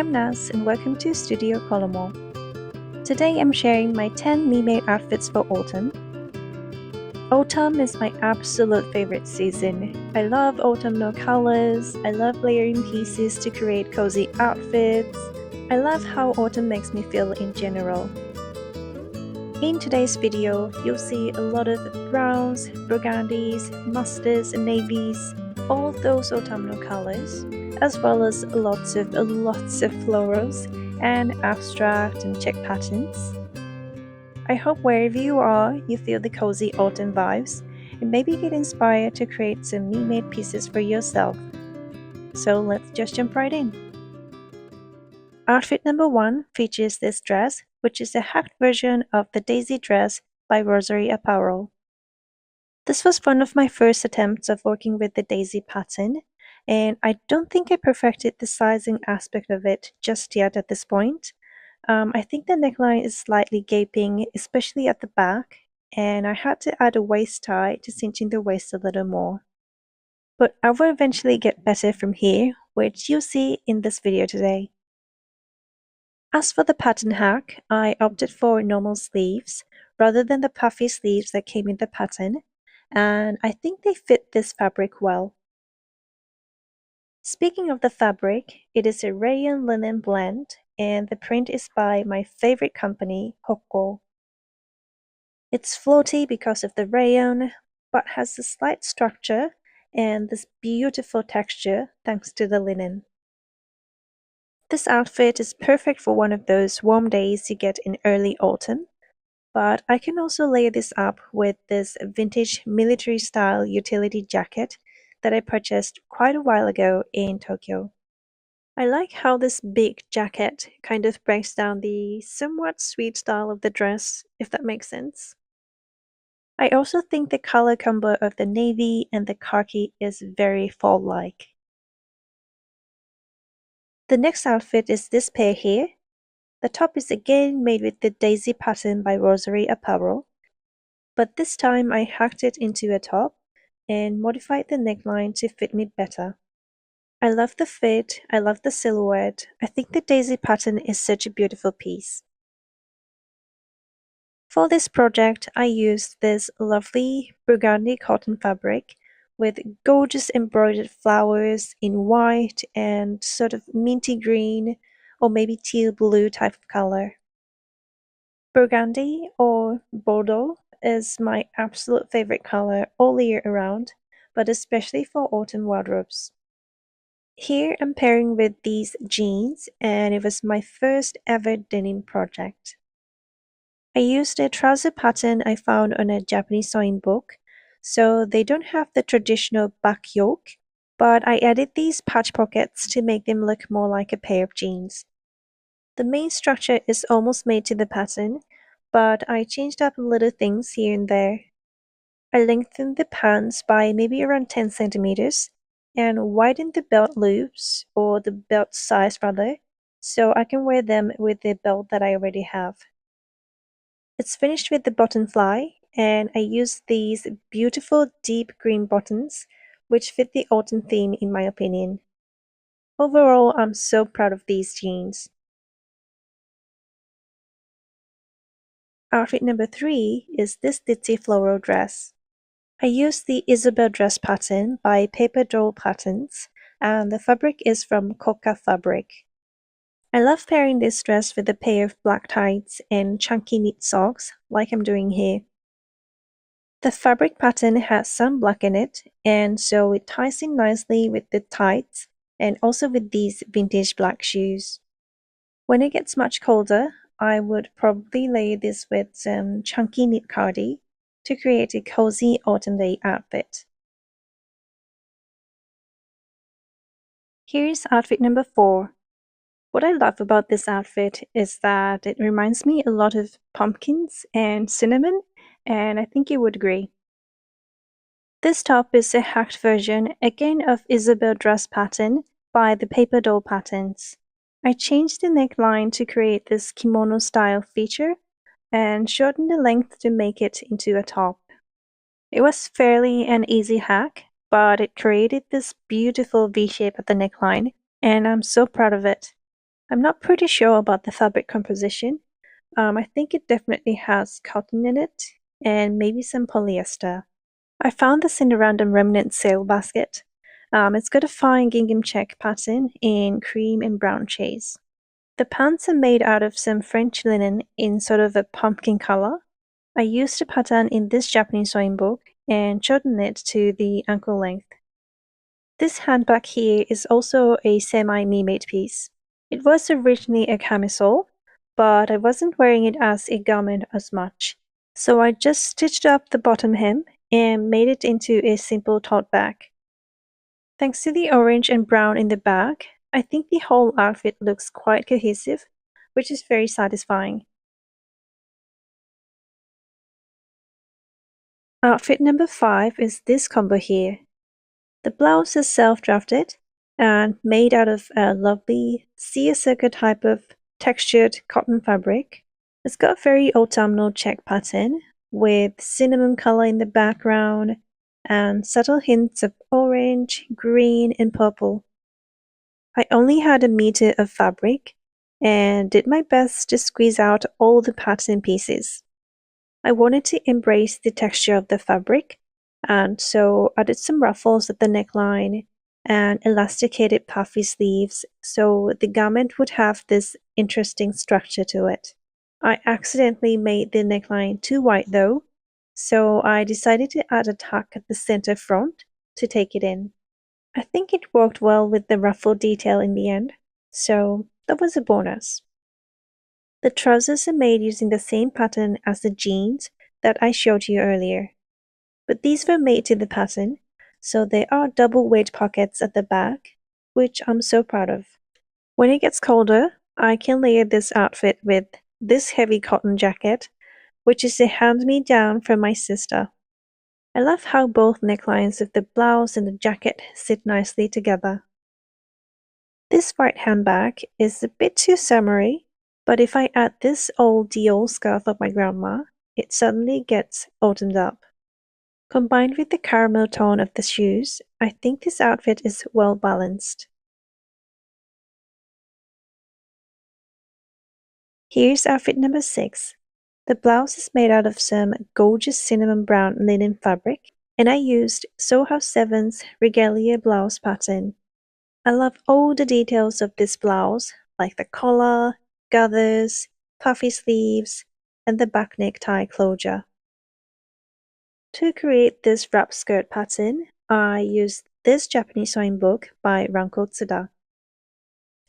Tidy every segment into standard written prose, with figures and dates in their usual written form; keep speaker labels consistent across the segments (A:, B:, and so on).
A: I'm Naz and welcome to Studio Colomo. Today I'm sharing my 10 me-made outfits for autumn. Autumn is my absolute favorite season. I love autumnal colors, I love layering pieces to create cozy outfits. I love how autumn makes me feel in general. In today's video, you'll see a lot of browns, burgundies, mustards and navies, all those autumnal colors, as well as lots of florals and abstract and check patterns. I hope wherever you are, you feel the cozy autumn vibes and maybe get inspired to create some me-made pieces for yourself. So let's just jump right in. Outfit number 1 features this dress, which is a hacked version of the Daisy dress by Rosary Apparel. This was one of my first attempts of working with the Daisy pattern, and I don't think I perfected the sizing aspect of it just yet at this point. I think the neckline is slightly gaping, especially at the back, and I had to add a waist tie to cinch in the waist a little more. But I will eventually get better from here, which you'll see in this video today. As for the pattern hack, I opted for normal sleeves rather than the puffy sleeves that came in the pattern, and I think they fit this fabric well. Speaking of the fabric, it is a rayon linen blend, and the print is by my favorite company, HOKKOH. It's floaty because of the rayon, but has a slight structure and this beautiful texture thanks to the linen. This outfit is perfect for one of those warm days you get in early autumn, but I can also layer this up with this vintage military style utility jacket that I purchased quite a while ago in Tokyo. I like how this big jacket kind of breaks down the somewhat sweet style of the dress, if that makes sense. I also think the color combo of the navy and the khaki is very fall-like. The next outfit is this pair here. The top is again made with the Daisy pattern by Rosary Apparel, but this time I hacked it into a top and modified the neckline to fit me better. I love the fit, I love the silhouette, I think the Daisy pattern is such a beautiful piece. For this project, I used this lovely burgundy cotton fabric with gorgeous embroidered flowers in white and sort of minty green or maybe teal blue type of color. Burgundy or Bordeaux is my absolute favorite color all year around, but especially for autumn wardrobes. Here I'm pairing with these jeans, and it was my first ever denim project. I used a trouser pattern I found on a Japanese sewing book, so they don't have the traditional back yoke, but I added these patch pockets to make them look more like a pair of jeans. The main structure is almost made to the pattern, but I changed up little things here and there. I lengthened the pants by maybe around 10 centimeters and widened the belt loops, or the belt size rather, so I can wear them with the belt that I already have. It's finished with the button fly, and I used these beautiful deep green buttons, which fit the autumn theme in my opinion. Overall, I'm so proud of these jeans. Outfit number 3 is this ditzy floral dress. I used the Isobel dress pattern by Paper Doll Patterns, and the fabric is from KOKKA fabric. I love pairing this dress with a pair of black tights and chunky knit socks, like I'm doing here. The fabric pattern has some black in it, and so it ties in nicely with the tights and also with these vintage black shoes. When it gets much colder, I would probably layer this with some chunky knit cardi to create a cozy autumn day outfit. Here's outfit number 4. What I love about this outfit is that it reminds me a lot of pumpkins and cinnamon, and I think you would agree. This top is a hacked version again of Isobel dress pattern by the Paper Doll Patterns. I changed the neckline to create this kimono style feature and shortened the length to make it into a top. It was fairly an easy hack, but it created this beautiful V shape at the neckline, and I'm so proud of it. I'm not pretty sure about the fabric composition. I think it definitely has cotton in it and maybe some polyester. I found this in a random remnant sale basket. It's got a fine gingham check pattern in cream and brown shades. The pants are made out of some French linen in sort of a pumpkin color. I used a pattern in this Japanese sewing book and shortened it to the ankle length. This handbag here is also a semi-me-made piece. It was originally a camisole, but I wasn't wearing it as a garment as much, so I just stitched up the bottom hem and made it into a simple tote bag. Thanks to the orange and brown in the bag, I think the whole outfit looks quite cohesive, which is very satisfying. Outfit number 5 is this combo here. The blouse is self-drafted and made out of a lovely seersucker type of textured cotton fabric. It's got a very autumnal check pattern with cinnamon color in the background and subtle hints of orange, green, and purple. I only had a meter of fabric and did my best to squeeze out all the pattern pieces. I wanted to embrace the texture of the fabric, and so I did some ruffles at the neckline and elasticated puffy sleeves so the garment would have this interesting structure to it. I accidentally made the neckline too wide though, so I decided to add a tuck at the center front to take it in. I think it worked well with the ruffle detail in the end, so that was a bonus. The trousers are made using the same pattern as the jeans that I showed you earlier, but these were made to the pattern, so there are double weight pockets at the back, which I'm so proud of. When it gets colder, I can layer this outfit with this heavy cotton jacket, which is a hand-me-down from my sister. I love how both necklines of the blouse and the jacket sit nicely together. This white handbag is a bit too summery, but if I add this old Dior scarf of my grandma, it suddenly gets autumned up. Combined with the caramel tone of the shoes, I think this outfit is well balanced. Here's outfit number 6. The blouse is made out of some gorgeous cinnamon brown linen fabric, and I used Soho 7's Regalia blouse pattern. I love all the details of this blouse, like the collar, gathers, puffy sleeves, and the back necktie closure. To create this wrap skirt pattern, I used this Japanese sewing book by Ranko Tsuda.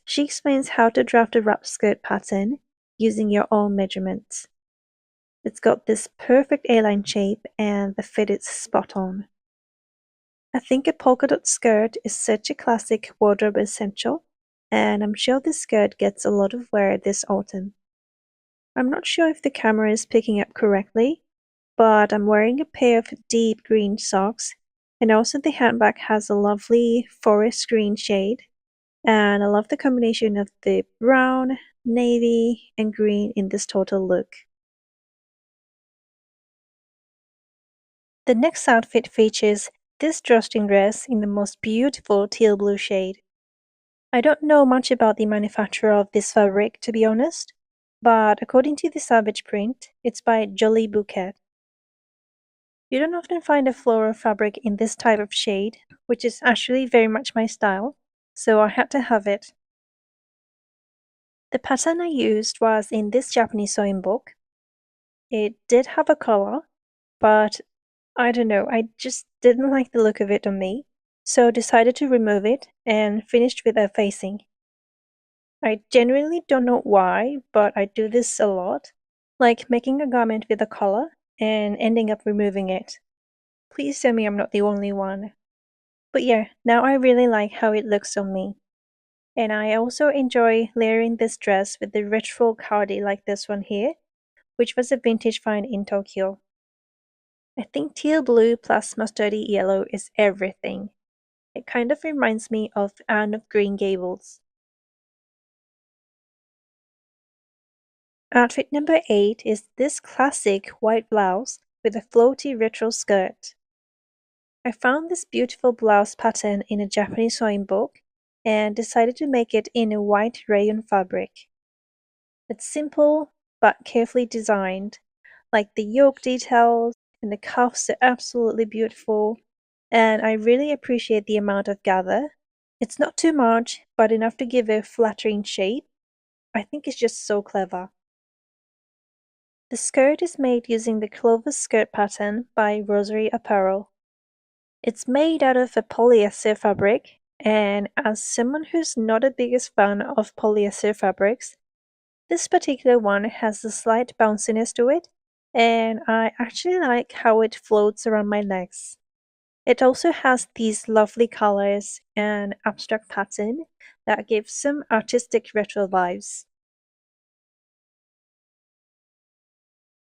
A: She explains how to draft a wrap skirt pattern using your own measurements. It's got this perfect A-line shape and the fit is spot on. I think a polka dot skirt is such a classic wardrobe essential, and I'm sure this skirt gets a lot of wear this autumn. I'm not sure if the camera is picking up correctly, but I'm wearing a pair of deep green socks, and also the handbag has a lovely forest green shade, and I love the combination of the brown, navy, and green in this total look. The next outfit features this drawstring dress in the most beautiful teal blue shade. I don't know much about the manufacturer of this fabric, to be honest, but according to the Savage print, it's by Jolly Bouquet. You don't often find a floral fabric in this type of shade, which is actually very much my style, so I had to have it. The pattern I used was in this Japanese sewing book. It did have a collar, but I don't know, I just didn't like the look of it on me, so decided to remove it and finished with a facing. I genuinely don't know why, but I do this a lot, like making a garment with a collar and ending up removing it. Please tell me I'm not the only one. But yeah, now I really like how it looks on me. And I also enjoy layering this dress with the retro cardi like this one here, which was a vintage find in Tokyo. I think teal blue plus mustardy yellow is everything. It kind of reminds me of Anne of Green Gables. Outfit number 8 is this classic white blouse with a floaty retro skirt. I found this beautiful blouse pattern in a Japanese sewing book, and decided to make it in a white rayon fabric. It's simple but carefully designed, like the yoke details and the cuffs are absolutely beautiful, and I really appreciate the amount of gather. It's not too much, but enough to give a flattering shape. I think it's just so clever. The skirt is made using the Clover skirt pattern by Rosary Apparel. It's made out of a polyester fabric, and as someone who's not the biggest fan of polyester fabrics, this particular one has a slight bounciness to it, and I actually like how it floats around my legs. It also has these lovely colors and abstract pattern that gives some artistic retro vibes.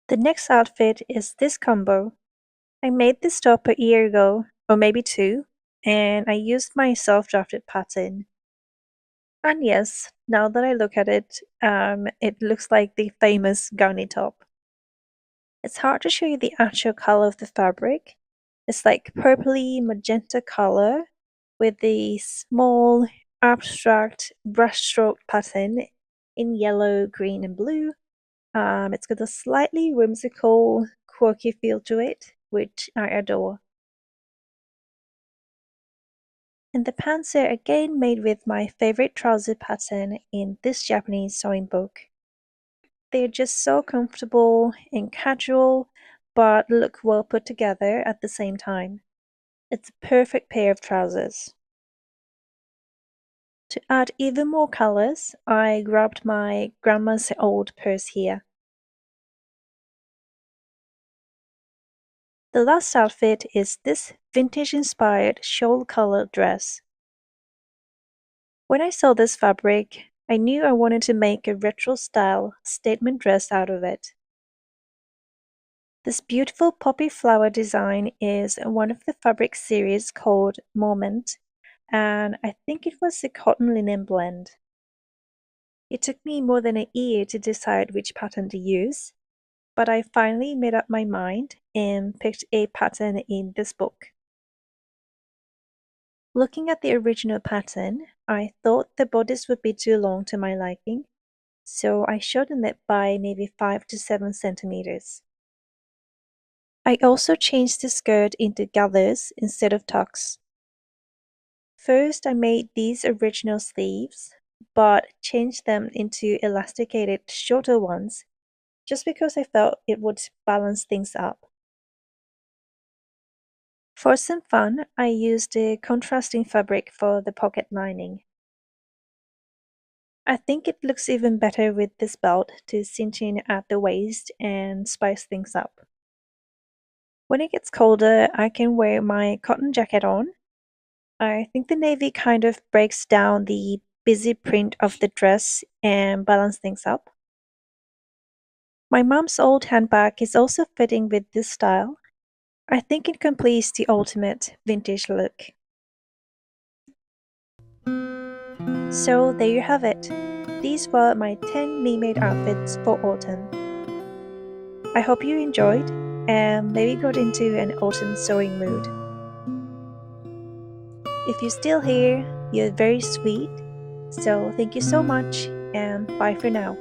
A: The next outfit is this combo. I made this top a year ago, or maybe two, and I used my self-drafted pattern. And yes, now that I look at it, it looks like the famous gurney top. It's hard to show you the actual color of the fabric. It's like purpley magenta color with the small abstract brushstroke pattern in yellow, green, and blue. It's got a slightly whimsical, quirky feel to it, which I adore. And the pants are again made with my favorite trouser pattern in this Japanese sewing book. They're just so comfortable and casual, but look well put together at the same time. It's a perfect pair of trousers. To add even more colors, I grabbed my grandma's old purse here. The last outfit is this vintage-inspired shawl-colored dress. When I saw this fabric, I knew I wanted to make a retro-style statement dress out of it. This beautiful poppy flower design is one of the fabric series called Moment, and I think it was a cotton linen blend. It took me more than a year to decide which pattern to use, but I finally made up my mind and picked a pattern in this book. Looking at the original pattern, I thought the bodice would be too long to my liking, so I shortened it by maybe 5 to 7 centimeters. I also changed the skirt into gathers instead of tucks. First, I made these original sleeves, but changed them into elasticated shorter ones, just because I felt it would balance things up. For some fun, I used a contrasting fabric for the pocket lining. I think it looks even better with this belt to cinch in at the waist and spice things up. When it gets colder, I can wear my cotton jacket on. I think the navy kind of breaks down the busy print of the dress and balance things up. My mom's old handbag is also fitting with this style. I think it completes the ultimate vintage look. So there you have it. These were my 10 me-made outfits for autumn. I hope you enjoyed and maybe got into an autumn sewing mood. If you're still here, you're very sweet. So thank you so much and bye for now.